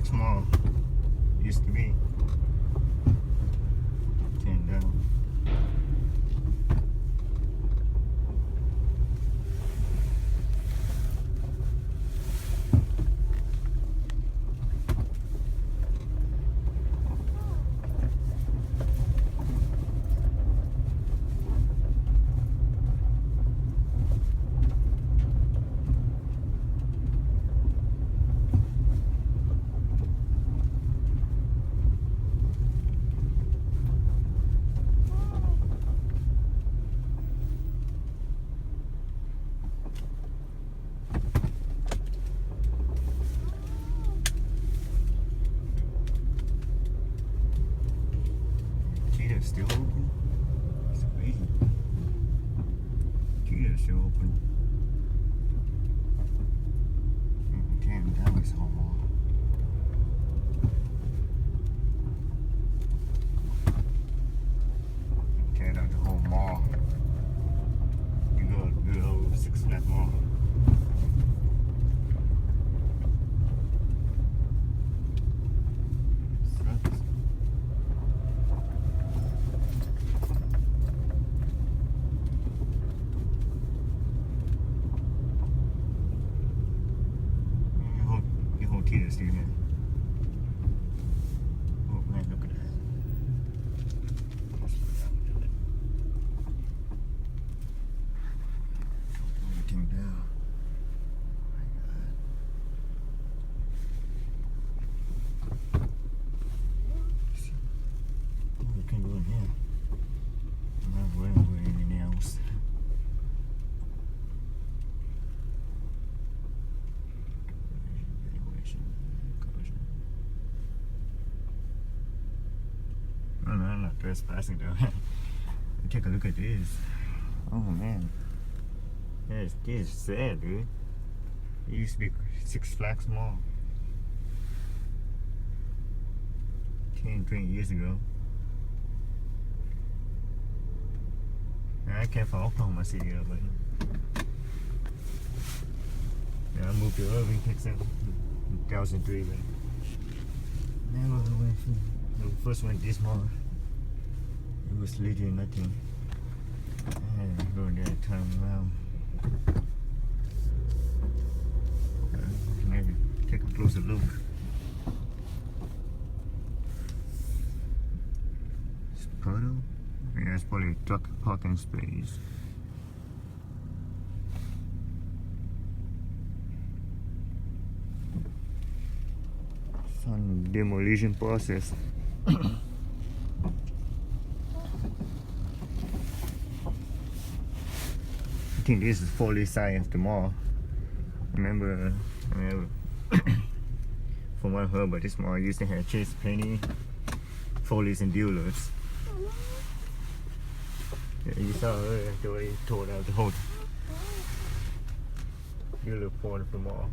Flags Mall used to be. Turn down. Still open. It's crazy. Cheetah's still open. Damn, that was home mall. Tear out the whole mall. You go to the good old Six Flags Mall. Sucks. Cheetah's still here. Oh man, look at that. Everything down. My God. Oh, we can go in here. I'm not worried about anything else. Oh, no, I'm not trespassing though. Take a look at this. Oh man. This is sad, dude. It used to be Six Flags Mall 10, 20 years ago. I came from Oklahoma City, but yeah, I moved to Irving, Texas in 2003, but never went from the first one this mall. It was literally nothing. I had to go there and turn around. Maybe take a closer look. It's a puddle? Yeah, it's probably a truck parking space. Some demolition process. I think this is fully side of the mall. Remember from what I heard about this mall, used to have Chase Penny, Foley's and dealers. Yeah, you saw the way he tore out the whole dealer part of the mall.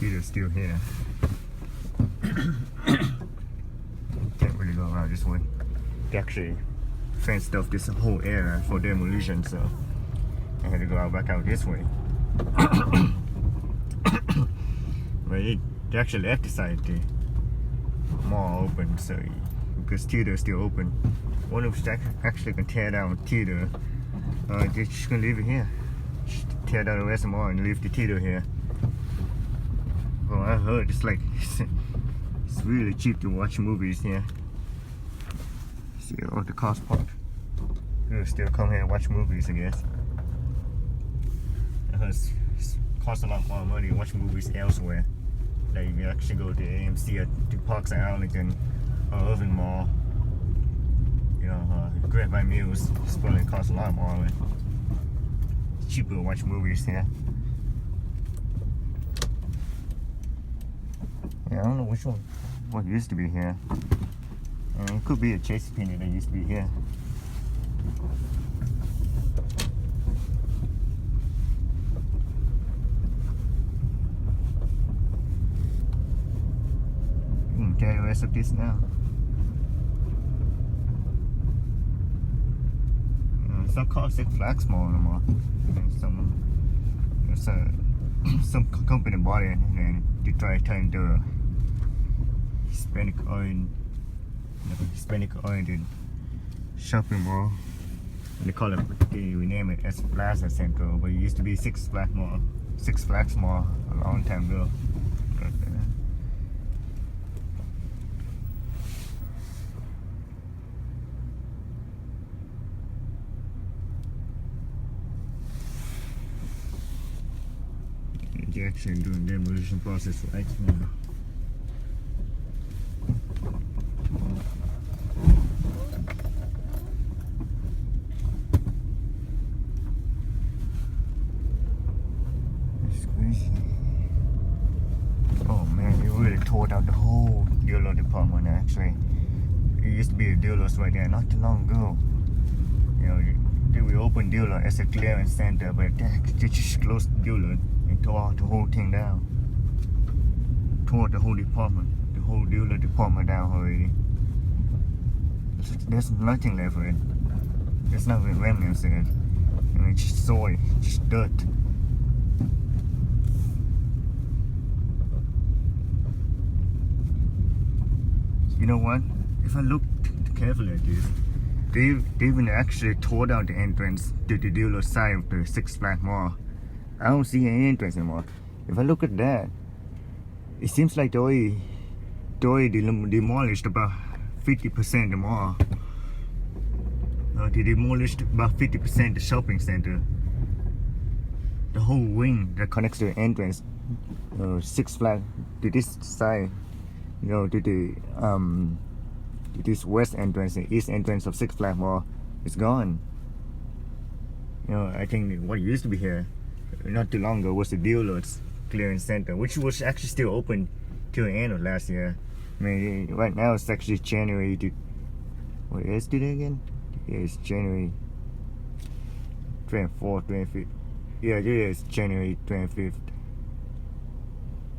Cheetah's still here. Can't really go around this way. They actually fenced off this whole area for demolition, so I had to go back out this way. But they actually left the side the mall open, so because Cheetah's still open. One of them actually can tear down Cheetah. They're just gonna leave it here. Just tear down the rest of the mall and leave the Cheetah here. Oh, I heard it's like it's really cheap to watch movies here. See all the cost part. People still come here and watch movies, I guess. It costs a lot more money to watch movies elsewhere. Like if you actually go to AMC at the Plaza Arlington or Irving Mall, you know, Grab by Meals, it's probably costs a lot more. It's cheaper to watch movies here. Yeah, I don't know which one, what used to be here. It could be a Chase Penny that used to be here. rest of this now. It's not called Six Flags Mall anymore. Some company bought it and they try to turn the Hispanic-oriented shopping mall. They call it, they rename it as Plaza Central, but it used to be Six Flags Mall a long time ago. They're actually doing demolition process right now. It's crazy. Oh man, they really tore down the whole dealer department actually. It used to be a dealer's right there not too long ago. You know, they reopened dealer as a clearance center, but they just closed the dealer. Tore the whole thing down. Tore the whole department, the whole dealer department down already. There's nothing left of it. There's not even remnants in it. I mean, just soil, just dirt. You know what? If I look carefully at this, they even actually tore down the entrance to the dealer side of the Six Flags Mall. I don't see any entrance anymore. If I look at that, it seems like they already demolished about 50% of the mall. They demolished about 50% of the shopping center. The whole wing that connects to the entrance, Six Flags, to this side, to this west entrance, the east entrance of Six Flags Mall, is gone. I think what used to be here not too long ago was the dealers clearance center, which was actually still open till the end of last year. I mean, right now it's actually January what is today again? Yeah, it's January 24th, 25th. Yeah, today is January 25th.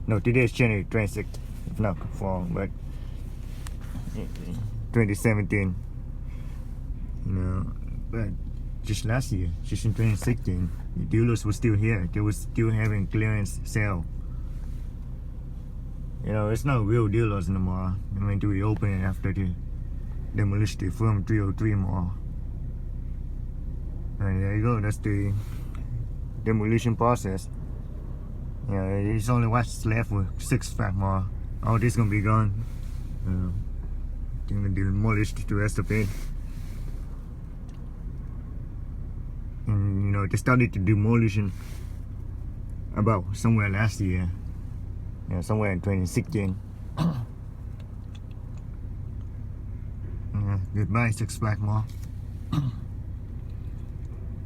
No, today is January 26th, if not wrong, but 2017. But just last year, just in 2016, the dealers were still here. They were still having clearance sale. It's not real dealers anymore. I mean, to reopen it after the demolition from 303 Mall. And there you go. That's the demolition process. There's only what's left with Six Flags Mall. All this gonna be gone. I think they demolished the rest of it. And they started the demolition about somewhere last year. Somewhere in 2016. Goodbye, Six Flags Mall.